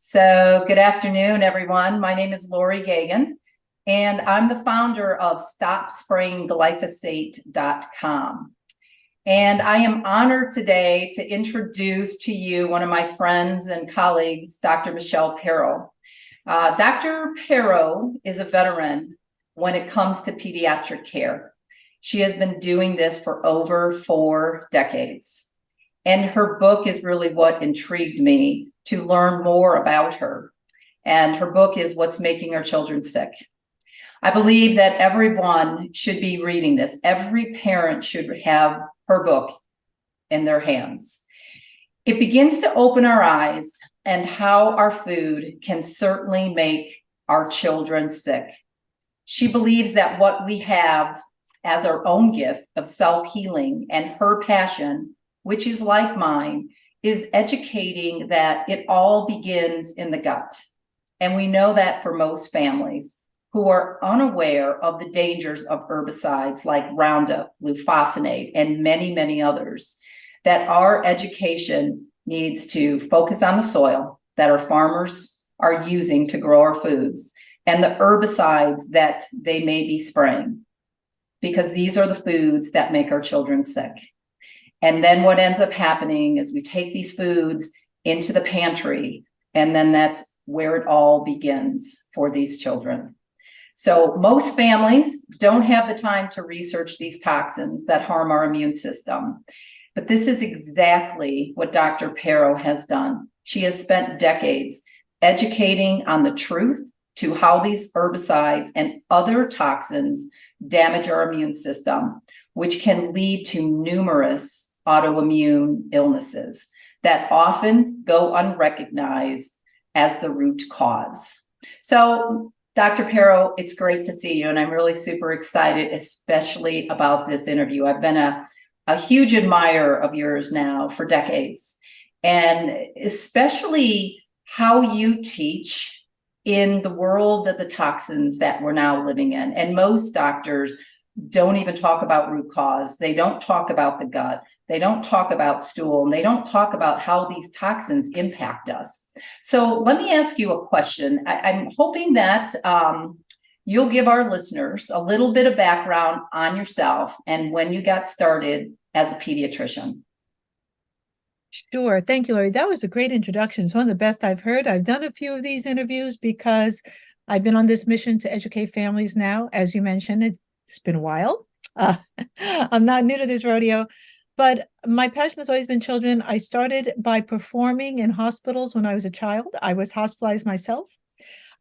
So, good afternoon, everyone. My name is Laurie Gagan, and I'm the founder of StopSprayingGlyphosate.com. And I am honored today to introduce to you one of my friends and colleagues, Dr. Michelle Perro. Dr. Perro is a veteran when it comes to pediatric care. She has been doing this for over 4 decades. And her book is really what intrigued me to learn more about her. And her book is What's Making Our Children Sick. I believe that everyone should be reading this. Every parent should have her book in their hands. It begins to open our eyes and how our food can certainly make our children sick. She believes that what we have as our own gift of self-healing and her passion, which is like mine, is educating that it all begins in the gut. And we know that for most families who are unaware of the dangers of herbicides like Roundup, glufosinate, and many, many others, that our education needs to focus on the soil that our farmers are using to grow our foods and the herbicides that they may be spraying, because these are the foods that make our children sick. And then what ends up happening is we take these foods into the pantry, and then that's where it all begins for these children. So most families don't have the time to research these toxins that harm our immune system. But this is exactly what Dr. Perro has done. She has spent decades educating on the truth to how these herbicides and other toxins damage our immune system, which can lead to numerous autoimmune illnesses that often go unrecognized as the root cause. So, Dr. Perro, it's great to see you, and I'm really super excited, especially about this interview. I've been a huge admirer of yours now for decades, and especially how you teach in the world of the toxins that we're now living in. And most doctors don't even talk about root cause. They don't talk about the gut. They don't talk about stool, and they don't talk about how these toxins impact us. So let me ask you a question. I'm hoping that you'll give our listeners a little bit of background on yourself and when you got started as a pediatrician. Sure. Thank you, Laurie. That was a great introduction. It's one of the best I've heard. I've done a few of these interviews because I've been on this mission to educate families now. As you mentioned, it's been a while. I'm not new to this rodeo. But my passion has always been children. I started by performing in hospitals when I was a child. I was hospitalized myself.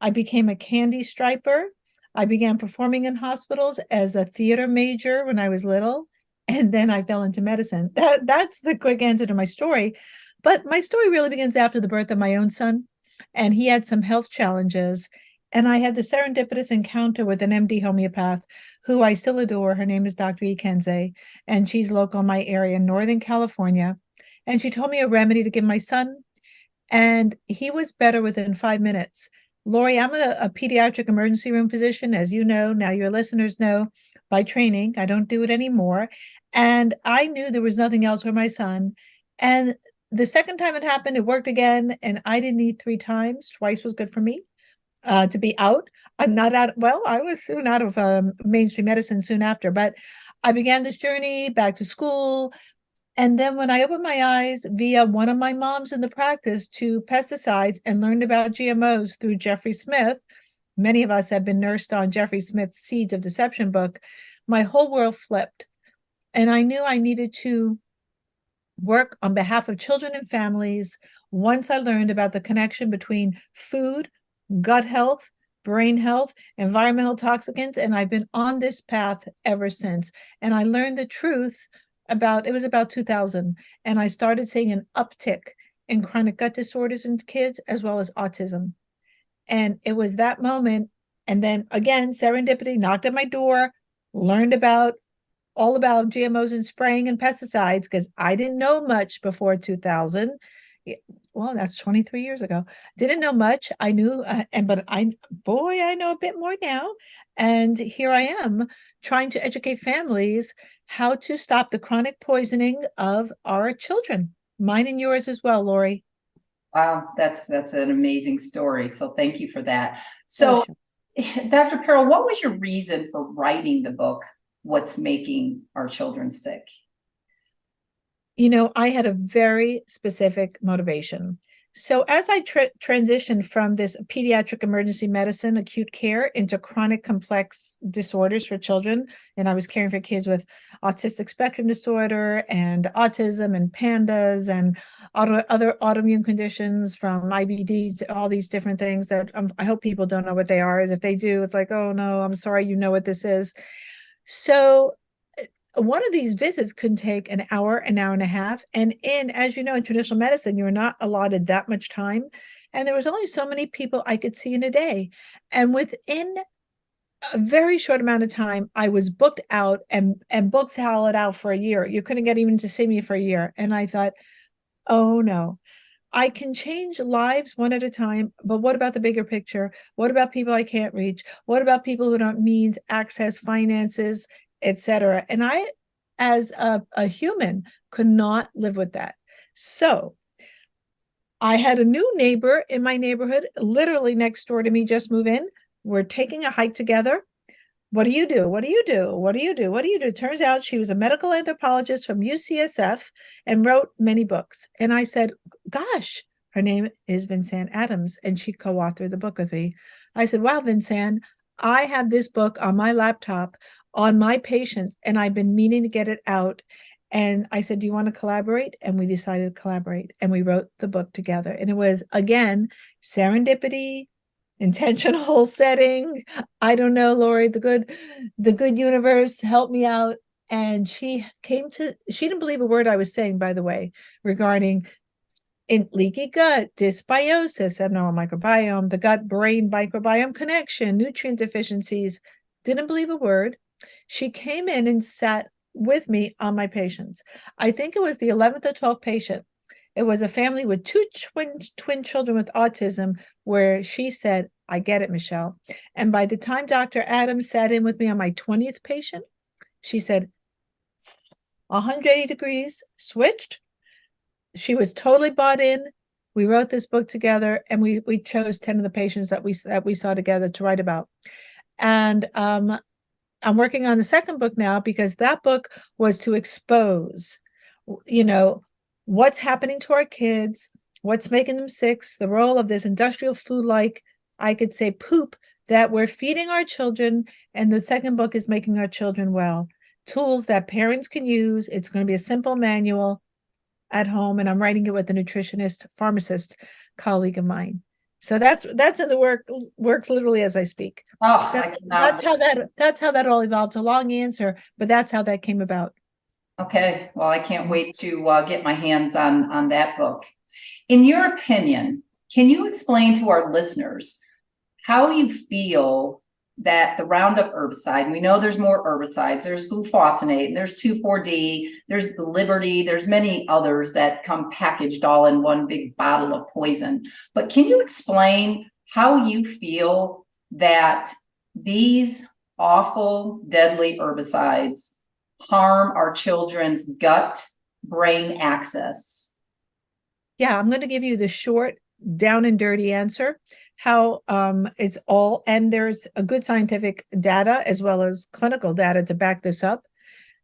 I became a candy striper. I began performing in hospitals as a theater major when I was little. And then I fell into medicine. That's the quick answer to my story. But my story really begins after the birth of my own son. And he had some health challenges. And I had the serendipitous encounter with an MD homeopath who I still adore. Her name is Dr. Ikenze, and she's local in my area in Northern California. And she told me a remedy to give my son, and he was better within 5 minutes. Laurie, I'm a pediatric emergency room physician, as you know. Now your listeners know by training. I don't do it anymore. And I knew there was nothing else for my son. And the second time it happened, it worked again. And I didn't need 3 times. Twice was good for me. To be out. I'm not out. Well, I was soon out of mainstream medicine soon after, but I began this journey back to school. And then when I opened my eyes via one of my moms in the practice to pesticides and learned about GMOs through Jeffrey Smith, many of us have been nursed on Jeffrey Smith's Seeds of Deception book, my whole world flipped. And I knew I needed to work on behalf of children and families once I learned about the connection between food, gut health, brain health, environmental toxicants, and I've been on this path ever since. And I learned the truth it was about 2000, and I started seeing an uptick in chronic gut disorders in kids as well as autism. And it was that moment, and then again, serendipity knocked at my door, learned all about GMOs and spraying and pesticides because I didn't know much before 2000. Well, that's 23 years ago. Didn't know much. I knew, but I know a bit more now. And here I am trying to educate families how to stop the chronic poisoning of our children, mine and yours as well, Laurie. Wow, that's an amazing story. So thank you for that. Oh, So, sure. Dr. Perro, what was your reason for writing the book, What's Making Our Children Sick? I had a very specific motivation. So as I transitioned from this pediatric emergency medicine, acute care, into chronic complex disorders for children, and I was caring for kids with autistic spectrum disorder and autism and pandas and other autoimmune conditions, from IBD to all these different things that I hope people don't know what they are. And if they do, it's like, oh no, I'm sorry, you know what this is. So one of these visits can take an hour and a half. And as you know, in traditional medicine, you're not allotted that much time. And there was only so many people I could see in a day. And within a very short amount of time, I was booked out and booked solid out for a year. You couldn't get even to see me for a year. And I thought, oh no, I can change lives one at a time, but what about the bigger picture? What about people I can't reach? What about people who don't means, access, finances, etc.? And I, as a human, could not live with that. So I had a new neighbor in my neighborhood, literally next door to me, just move in. We're taking a hike together. What do you do? What do you do? What do you do? What do you do? Turns out she was a medical anthropologist from UCSF and wrote many books. And I said, gosh, her name is Vincent Adams, and she co-authored the book with me. I said, wow, Vincent, I have this book on my laptop on my patients, and I've been meaning to get it out. And I said, do you want to collaborate? And we decided to collaborate, and we wrote the book together. And it was, again, serendipity, intentional setting. I don't know, Laurie, the good universe helped me out. And she didn't believe a word I was saying, by the way, regarding in leaky gut, dysbiosis, abnormal microbiome, the gut brain microbiome connection, nutrient deficiencies. Didn't believe a word. She came in and sat with me on my patients. I think it was the 11th or 12th patient. It was a family with two twin children with autism, where she said, I get it, Michelle. And by the time Dr. Adams sat in with me on my 20th patient, she said, 180 degrees, switched. She was totally bought in. We wrote this book together, and we chose 10 of the patients that we saw together to write about. And I'm working on the second book now, because that book was to expose, what's happening to our kids, what's making them sick, the role of this industrial food, like I could say poop, that we're feeding our children. And the second book is Making Our Children Well, tools that parents can use. It's going to be a simple manual at home, and I'm writing it with a nutritionist, pharmacist colleague of mine. So that's in the works literally as I speak. Oh, I cannot. That's how that all evolved. A long answer, but that's how that came about. Okay, well, I can't wait to get my hands on that book. In your opinion, can you explain to our listeners how you feel that the Roundup herbicide, we know there's more herbicides, there's glufosinate, there's 2,4-D, there's Liberty, there's many others that come packaged all in one big bottle of poison. But can you explain how you feel that these awful, deadly herbicides harm our children's gut brain axis? Yeah, I'm going to give you the short, down and dirty answer. How it's all, and there's a good scientific data as well as clinical data to back this up.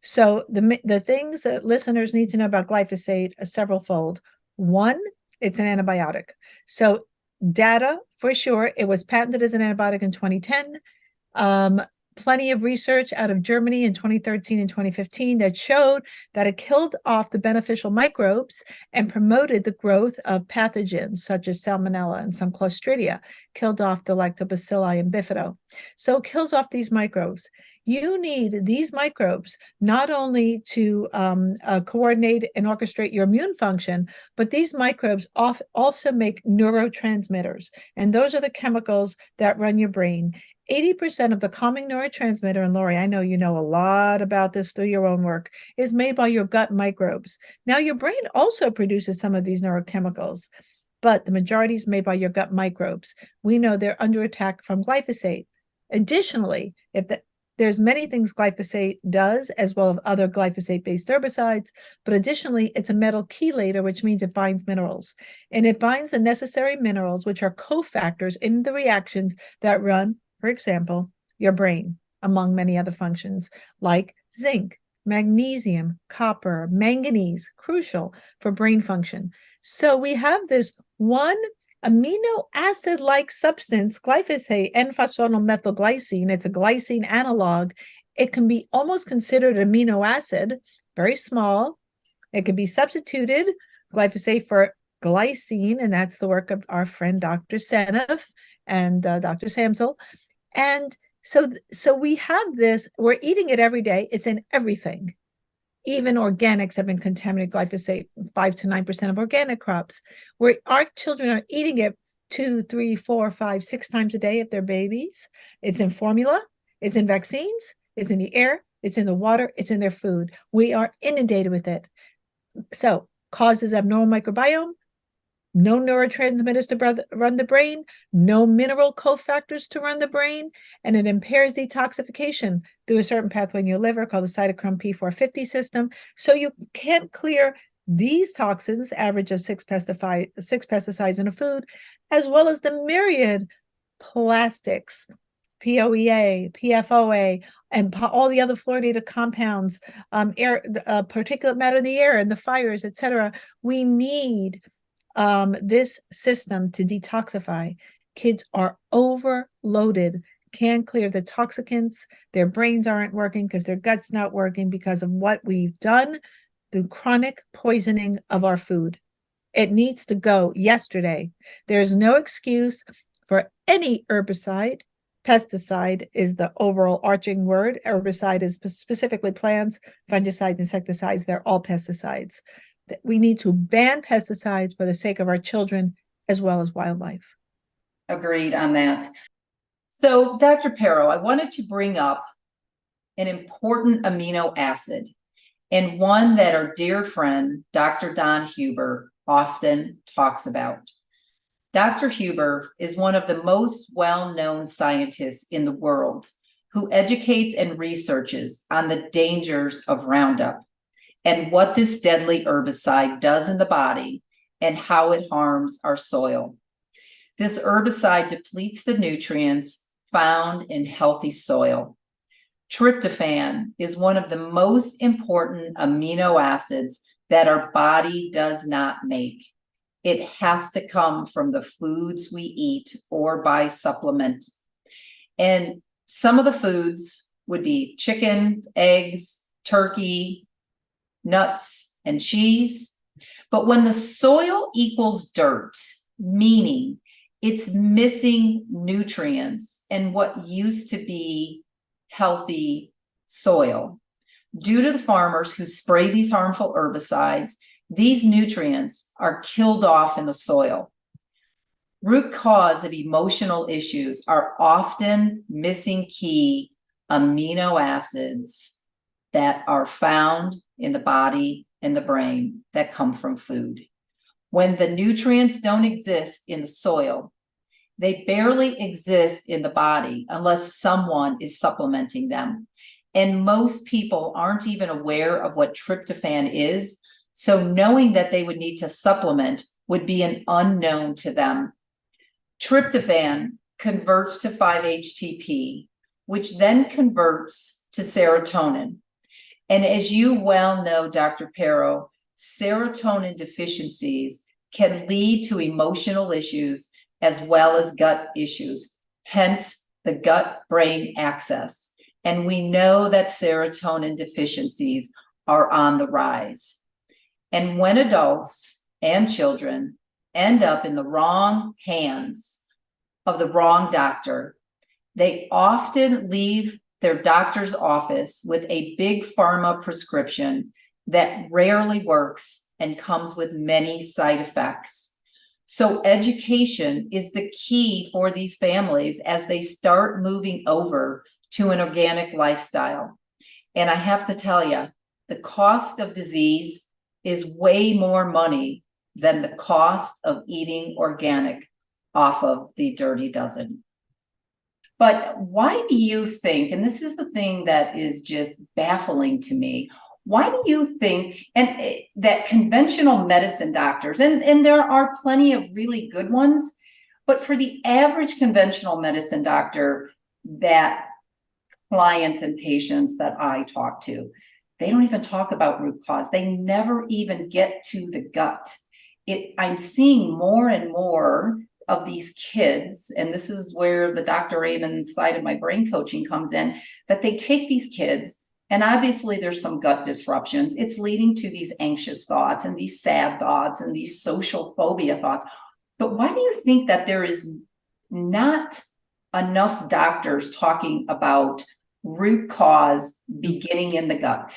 So the things that listeners need to know about glyphosate are several fold. One, it's an antibiotic. So data for sure, it was patented as an antibiotic in 2010. Plenty of research out of Germany in 2013 and 2015 that showed that it killed off the beneficial microbes and promoted the growth of pathogens such as salmonella and some clostridia, killed off the lactobacilli and bifido. So it kills off these microbes. You need these microbes not only to coordinate and orchestrate your immune function, but these microbes also make neurotransmitters. And those are the chemicals that run your brain. 80% of the calming neurotransmitter, and Laurie, I know you know a lot about this through your own work, is made by your gut microbes. Now, your brain also produces some of these neurochemicals, but the majority is made by your gut microbes. We know they're under attack from glyphosate. Additionally, if There's many things glyphosate does, as well as other glyphosate-based herbicides, but additionally, it's a metal chelator, which means it binds minerals. And it binds the necessary minerals, which are cofactors in the reactions that run, for example, your brain, among many other functions, like zinc, magnesium, copper, manganese, crucial for brain function. So we have this one amino acid-like substance, glyphosate, N-phosphonylmethylglycine. It's a glycine analog. It can be almost considered an amino acid, very small. It can be substituted, glyphosate, for glycine, and that's the work of our friend Dr. Seneff and Dr. Samsel. And so we have this, we're eating it every day. It's in everything. Even organics have been contaminated glyphosate, 5 to 9% of organic crops, where our children are eating it 2, 3, 4, 5, 6 times a day if they're babies. It's in formula, it's in vaccines, it's in the air, it's in the water, it's in their food. We are inundated with it. So causes abnormal microbiome, no neurotransmitters to run the brain, no mineral cofactors to run the brain, and it impairs detoxification through a certain pathway in your liver called the cytochrome P450 system. So you can't clear these toxins, average of 6 pesticides in a food, as well as the myriad plastics, POEA, PFOA, and all the other fluorinated compounds, air, particulate matter in the air, and the fires, etc. We need this system to detoxify. Kids are overloaded, can't clear the toxicants, their brains aren't working because their gut's not working because of what we've done through chronic poisoning of our food. It needs to go yesterday. There's no excuse for any herbicide. Pesticide is the overall arching word. Herbicide is specifically plants, fungicides, insecticides. They're all pesticides. We need to ban pesticides for the sake of our children as well as wildlife. Agreed on that. So, Dr. Perro, I wanted to bring up an important amino acid, and one that our dear friend, Dr. Don Huber, often talks about. Dr. Huber is one of the most well-known scientists in the world who educates and researches on the dangers of Roundup and what this deadly herbicide does in the body and how it harms our soil. This herbicide depletes the nutrients found in healthy soil. Tryptophan is one of the most important amino acids that our body does not make. It has to come from the foods we eat or by supplement. And some of the foods would be chicken, eggs, turkey, nuts, and cheese. But when the soil equals dirt, meaning it's missing nutrients and what used to be healthy soil, due to the farmers who spray these harmful herbicides, these nutrients are killed off in the soil. Root cause of emotional issues are often missing key amino acids that are found in the body and the brain that come from food. When the nutrients don't exist in the soil, they barely exist in the body unless someone is supplementing them. And most people aren't even aware of what tryptophan is. So knowing that they would need to supplement would be an unknown to them. Tryptophan converts to 5-HTP, which then converts to serotonin. And as you well know, Dr. Perro, serotonin deficiencies can lead to emotional issues as well as gut issues, hence the gut-brain axis. And we know that serotonin deficiencies are on the rise. And when adults and children end up in the wrong hands of the wrong doctor, they often leave their doctor's office with a big pharma prescription that rarely works and comes with many side effects. So education is the key for these families as they start moving over to an organic lifestyle. And I have to tell you, the cost of disease is way more money than the cost of eating organic off of the Dirty Dozen. But why do you think, and this is the thing that is just baffling to me, why do you think that conventional medicine doctors, and there are plenty of really good ones, but for the average conventional medicine doctor, that clients and patients that I talk to, they don't even talk about root cause. They never even get to the gut. I'm seeing more and more of these kids, and this is where the Dr. Raymond side of my brain coaching comes in, that they take these kids, and obviously there's some gut disruptions. It's leading to these anxious thoughts and these sad thoughts and these social phobia thoughts. But why do you think that there is not enough doctors talking about root cause beginning in the gut?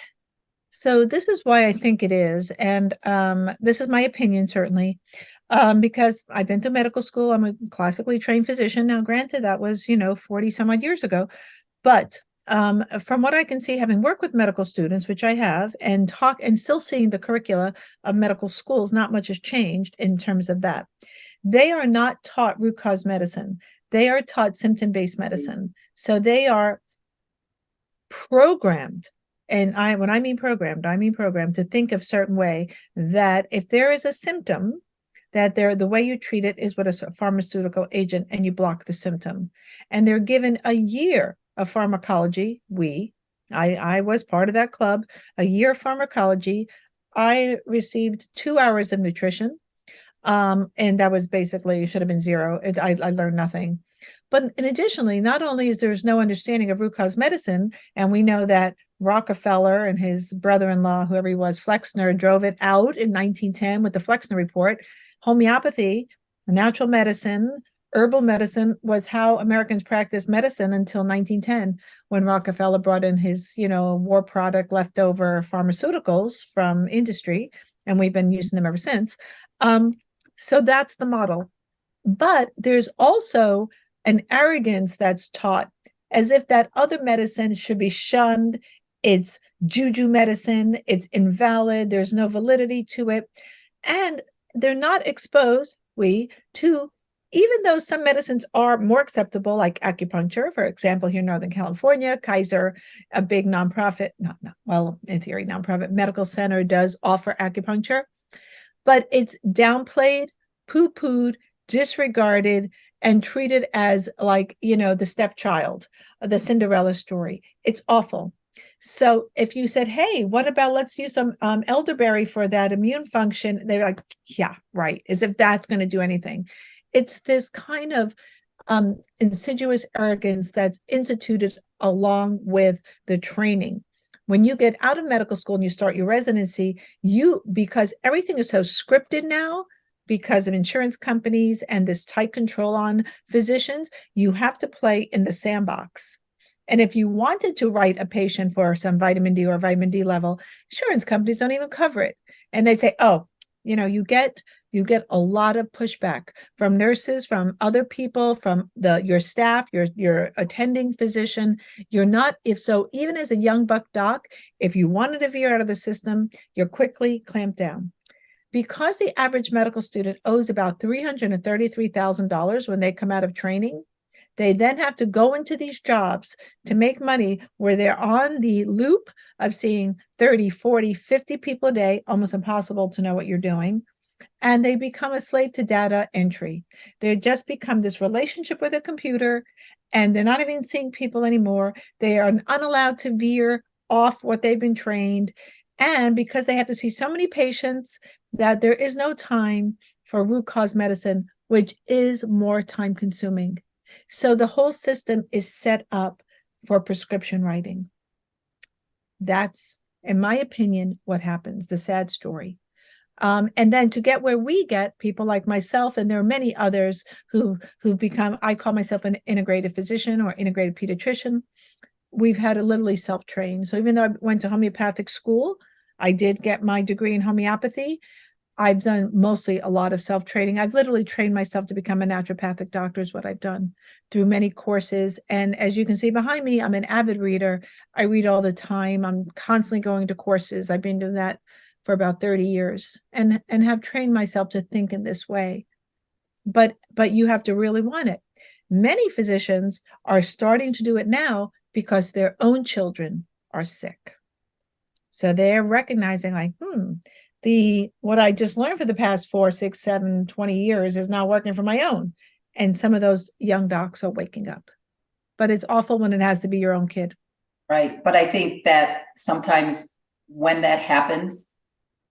So this is why I think it is, and this is my opinion, certainly, because I've been through medical school. I'm a classically trained physician. Now, granted, that was, 40 some odd years ago, but from what I can see, having worked with medical students, which I have, and still seeing the curricula of medical schools, not much has changed in terms of that. They are not taught root cause medicine. They are taught symptom-based medicine. So they are programmed, and when I mean programmed, I mean programmed to think of certain way, that if there is a symptom, that the way you treat it is with a pharmaceutical agent, and you block the symptom. And they're given a year of pharmacology. I was part of that club, a year of pharmacology. I received 2 hours of nutrition. And that was basically, should have been zero. I learned nothing. But additionally, not only is there's no understanding of root cause medicine, and we know that Rockefeller and his brother-in-law, whoever he was, Flexner, drove it out in 1910 with the Flexner Report. Homeopathy, natural medicine, herbal medicine was how Americans practiced medicine until 1910, when Rockefeller brought in his, war product leftover pharmaceuticals from industry, and we've been using them ever since. So that's the model. But there's also an arrogance that's taught, as if that other medicine should be shunned. It's juju medicine. It's invalid. There's no validity to it. And they're not exposed, to, even though some medicines are more acceptable, like acupuncture, for example, here in Northern California, Kaiser, a big nonprofit, in theory, nonprofit medical center, does offer acupuncture, but it's downplayed, poo-pooed, disregarded, and treated as like, the stepchild, the Cinderella story. It's awful. So if you said, hey, what about, let's use some elderberry for that immune function, they're like, yeah, right, as if that's going to do anything. It's this kind of insidious arrogance that's instituted along with the training. When you get out of medical school and you start your residency, because everything is so scripted now, because of insurance companies and this tight control on physicians, you have to play in the sandbox. And if you wanted to write a patient for some vitamin D or vitamin D level, insurance companies don't even cover it. And they say, oh, you get a lot of pushback from nurses, from other people, from your staff, your attending physician. You're not, even as a young buck doc, if you wanted to veer out of the system, you're quickly clamped down. Because the average medical student owes about $333,000 when they come out of training, they then have to go into these jobs to make money where they're on the loop of seeing 30, 40, 50 people a day, almost impossible to know what you're doing. And they become a slave to data entry. They just become this relationship with a computer, and they're not even seeing people anymore. They are unallowed to veer off what they've been trained. And because they have to see so many patients, that there is no time for root cause medicine, which is more time consuming. So the whole system is set up for prescription writing. That's, in my opinion, what happens, the sad story. And then to get where we get, people like myself, and there are many others who've become, I call myself an integrated physician or integrated pediatrician. We've had to literally self-train. So even though I went to homeopathic school, I did get my degree in homeopathy. I've done mostly a lot of self-training. I've literally trained myself to become a naturopathic doctor, is what I've done through many courses. And as you can see behind me, I'm an avid reader. I read all the time. I'm constantly going to courses. I've been doing that for about 30 years and have trained myself to think in this way. But you have to really want it. Many physicians are starting to do it now because their own children are sick. So they're recognizing like, what I just learned for the past 4, 6, 7, 20 years is not working for my own. And some of those young docs are waking up. But it's awful when it has to be your own kid. Right. But I think that sometimes when that happens,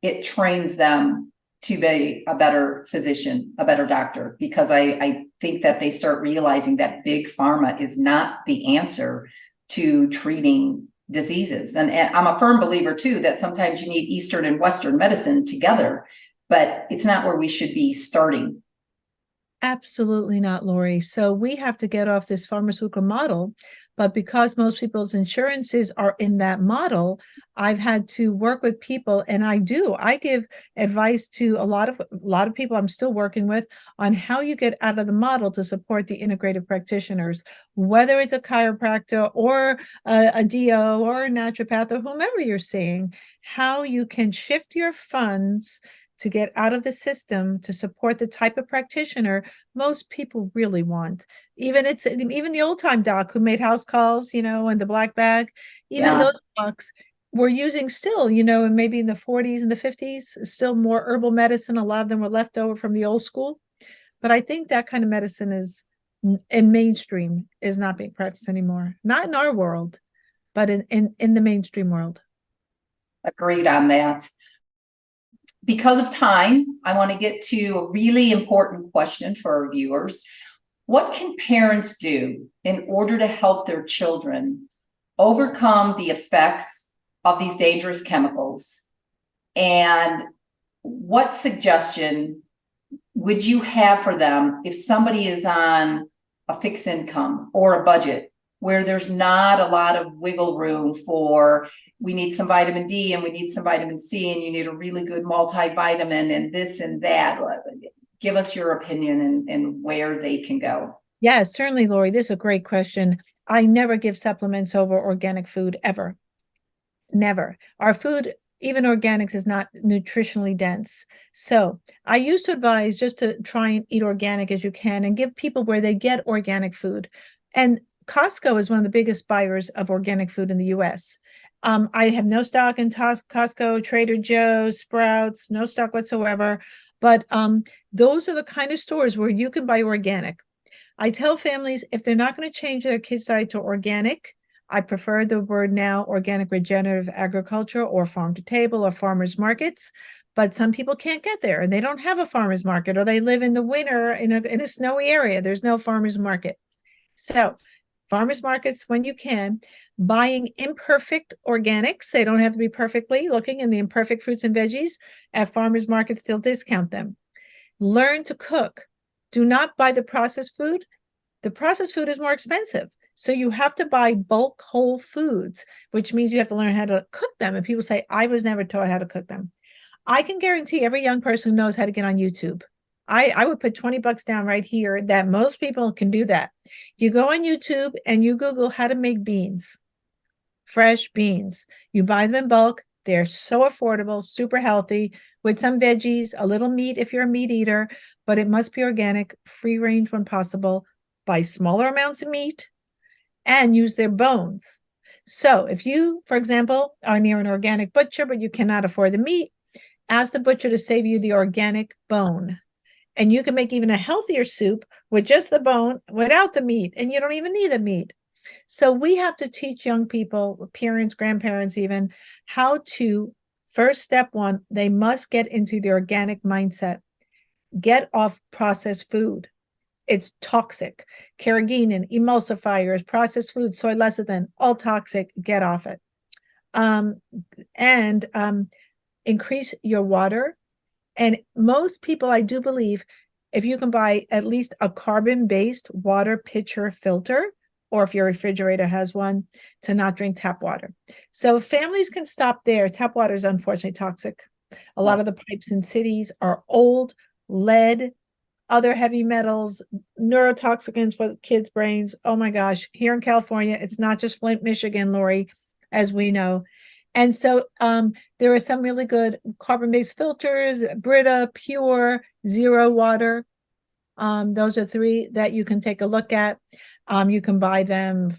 it trains them to be a better physician, a better doctor, because I think that they start realizing that big pharma is not the answer to treating diseases. And I'm a firm believer too, that sometimes you need Eastern and Western medicine together, but it's not where we should be starting. Absolutely not, Laurie. So we have to get off this pharmaceutical model. But because most people's insurances are in that model, I've had to work with people, and I give advice to a lot of people I'm still working with on how you get out of the model to support the integrative practitioners, whether it's a chiropractor or a DO or a naturopath or whomever you're seeing, how you can shift your funds to get out of the system to support the type of practitioner most people really want. Even the old time doc who made house calls, and the black bag, even those docs were using still, and maybe in the 40s and the 50s, still more herbal medicine. A lot of them were left over from the old school. But I think that kind of medicine is in mainstream is not being practiced anymore. Not in our world, but in the mainstream world. Agreed on that. Because of time, I want to get to a really important question for our viewers. What can parents do in order to help their children overcome the effects of these dangerous chemicals? And what suggestion would you have for them if somebody is on a fixed income or a budget where there's not a lot of wiggle room for, we need some vitamin D and we need some vitamin C and you need a really good multivitamin and this and that? Give us your opinion and where they can go. Yeah, certainly, Laurie. This is a great question. I never give supplements over organic food ever. Never. Our food, even organics, is not nutritionally dense. So I used to advise just to try and eat organic as you can and give people where they get organic food. And Costco is one of the biggest buyers of organic food in the US. I have no stock in Costco, Trader Joe's, Sprouts, no stock whatsoever. But those are the kind of stores where you can buy organic. I tell families if they're not going to change their kids' diet to organic, I prefer the word now organic regenerative agriculture or farm to table or farmers markets. But some people can't get there and they don't have a farmers market, or they live in the winter in a snowy area. There's no farmers market. So farmers markets, when you can, buying imperfect organics. They don't have to be perfectly looking, and the imperfect fruits and veggies at farmers markets, they'll discount them. Learn to cook. Do not buy the processed food. The processed food is more expensive. So you have to buy bulk whole foods, which means you have to learn how to cook them. And people say, I was never taught how to cook them. I can guarantee every young person knows how to get on YouTube. I would put $20 down right here that most people can do that. You go on YouTube and you Google how to make beans, fresh beans. You buy them in bulk. They're so affordable, super healthy, with some veggies, a little meat if you're a meat eater, but it must be organic, free range when possible. Buy smaller amounts of meat and use their bones. So if you, for example, are near an organic butcher, but you cannot afford the meat, ask the butcher to save you the organic bone. And you can make even a healthier soup with just the bone without the meat, and you don't even need the meat. So we have to teach young people, parents, grandparents even, how to, first step one, they must get into the organic mindset. Get off processed food. It's toxic. Carrageenan, emulsifiers, processed food, soy lecithin, all toxic. Get off it. And increase your water. And most people, I do believe, if you can buy at least a carbon-based water pitcher filter, or if your refrigerator has one, to not drink tap water. So families can stop there. Tap water is unfortunately toxic. A lot of the pipes in cities are old, lead, other heavy metals, neurotoxicants for kids' brains. Oh my gosh, here in California, it's not just Flint, Michigan, Laurie, as we know. And so there are some really good carbon-based filters, Brita, Pure, Zero Water. Those are three that you can take a look at. You can buy them,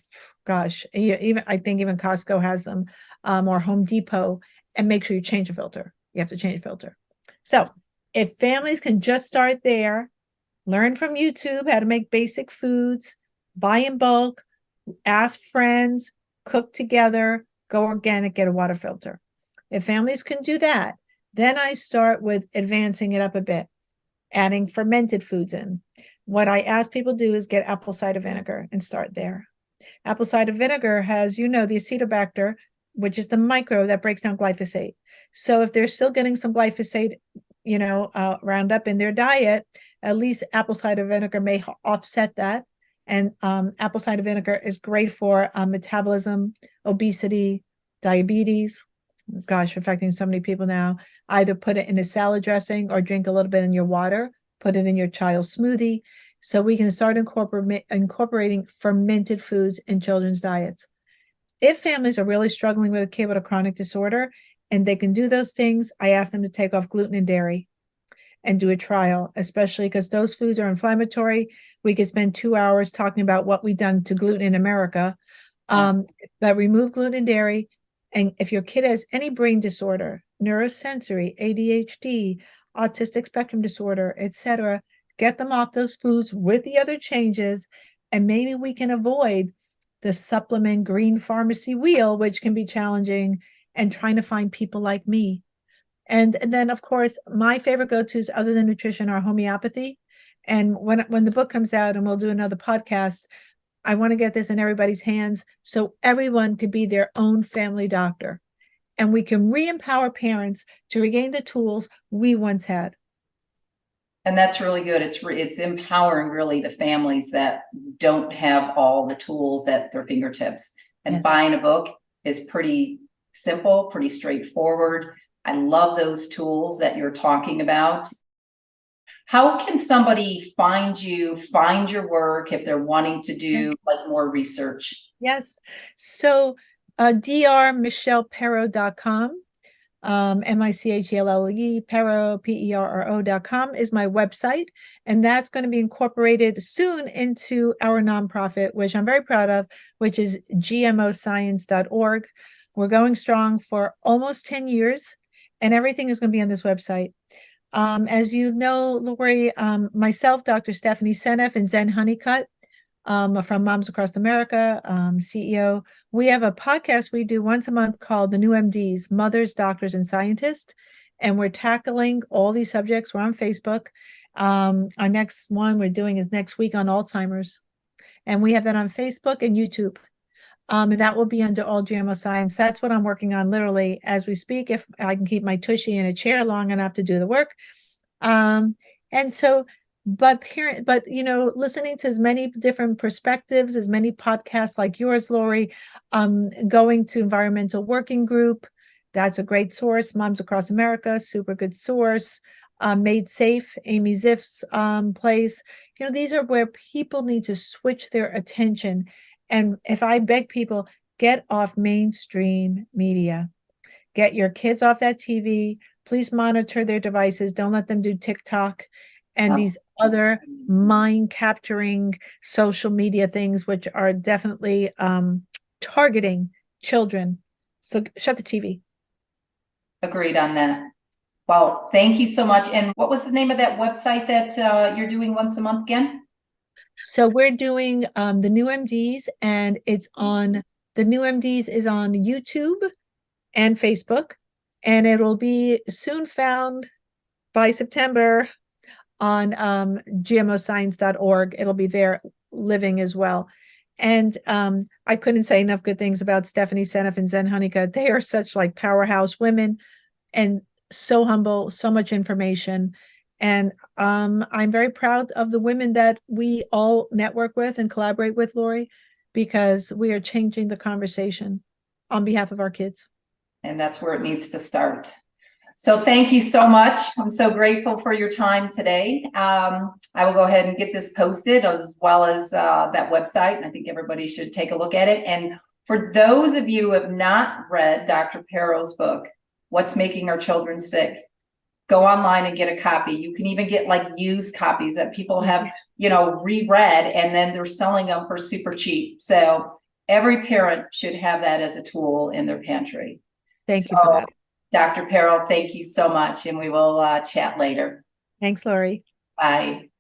gosh, even I think even Costco has them, or Home Depot, and make sure you change the filter. You have to change the filter. So if families can just start there, learn from YouTube how to make basic foods, buy in bulk, ask friends, cook together, go organic, get a water filter. If families can do that, then I start with advancing it up a bit, adding fermented foods in. What I ask people to do is get apple cider vinegar and start there. Apple cider vinegar has, the acetobacter, which is the microbe that breaks down glyphosate. So if they're still getting some glyphosate, Roundup in their diet, at least apple cider vinegar may offset that. And apple cider vinegar is great for metabolism, obesity, diabetes. Gosh, affecting so many people now. Either put it in a salad dressing or drink a little bit in your water, put it in your child's smoothie. So we can start incorporating fermented foods in children's diets. If families are really struggling with a kid with a chronic disorder and they can do those things, I ask them to take off gluten and dairy and do a trial, especially because those foods are inflammatory. We could spend 2 hours talking about what we've done to gluten in America. But remove gluten and dairy. And if your kid has any brain disorder, neurosensory, ADHD, autistic spectrum disorder, etc., get them off those foods with the other changes, and maybe we can avoid the supplement green pharmacy wheel, which can be challenging, and trying to find people like me. And then, of course, my favorite go-tos other than nutrition are homeopathy. And when the book comes out, and we'll do another podcast, I want to get this in everybody's hands so everyone could be their own family doctor. And we can re-empower parents to regain the tools we once had. And that's really good. It's empowering really the families that don't have all the tools at their fingertips. And Yes. Buying a book is pretty simple, pretty straightforward. I love those tools that you're talking about. How can somebody find you, find your work if they're wanting to do like more research? Yes. So drmichelleperro.com, M-I-C-H-E-L-L-E, Perro, P-E-R-R-O.com is my website. And that's going to be incorporated soon into our nonprofit, which I'm very proud of, which is gmoscience.org. We're going strong for almost 10 years, and everything is going to be on this website. As you know, Laurie, myself, Dr. Stephanie Seneff, and Zen Honeycutt, from Moms Across America, CEO. We have a podcast we do once a month called The New MDs, Mothers, Doctors, and Scientists. And we're tackling all these subjects. We're on Facebook. Our next one we're doing is next week on Alzheimer's. And we have that on Facebook and YouTube. And that will be under All GMO Science. That's what I'm working on literally as we speak, if I can keep my tushy in a chair long enough to do the work. And so, but listening to as many different perspectives, as many podcasts like yours, Laurie, going to Environmental Working Group, that's a great source. Moms Across America, super good source. Made Safe, Amy Ziff's place. These are where people need to switch their attention. And if I beg people, get off mainstream media, get your kids off that TV, please monitor their devices. Don't let them do TikTok and these other mind-capturing social media things, which are definitely targeting children. So shut the TV. Agreed on that. Well, thank you so much. And what was the name of that website that you're doing once a month again? So we're doing the New MDs, and it's on the New MDs is on YouTube and Facebook, and it'll be soon found by September on gmoscience.org. It'll be there living as well. And I couldn't say enough good things about Stephanie Seneff and Zen Honeycutt. They are such like powerhouse women and so humble, so much information. And I'm very proud of the women that we all network with and collaborate with, Laurie, because we are changing the conversation on behalf of our kids. And that's where it needs to start. So thank you so much. I'm so grateful for your time today. I will go ahead and get this posted as well as that website. And I think everybody should take a look at it. And for those of you who have not read Dr. Perro's book, What's Making Our Children Sick, go online and get a copy. You can even get like used copies that people have, you know, reread, and then they're selling them for super cheap. So every parent should have that as a tool in their pantry. Thank you for that. Dr. Perro, thank you so much, and we will chat later. Thanks, Laurie. Bye.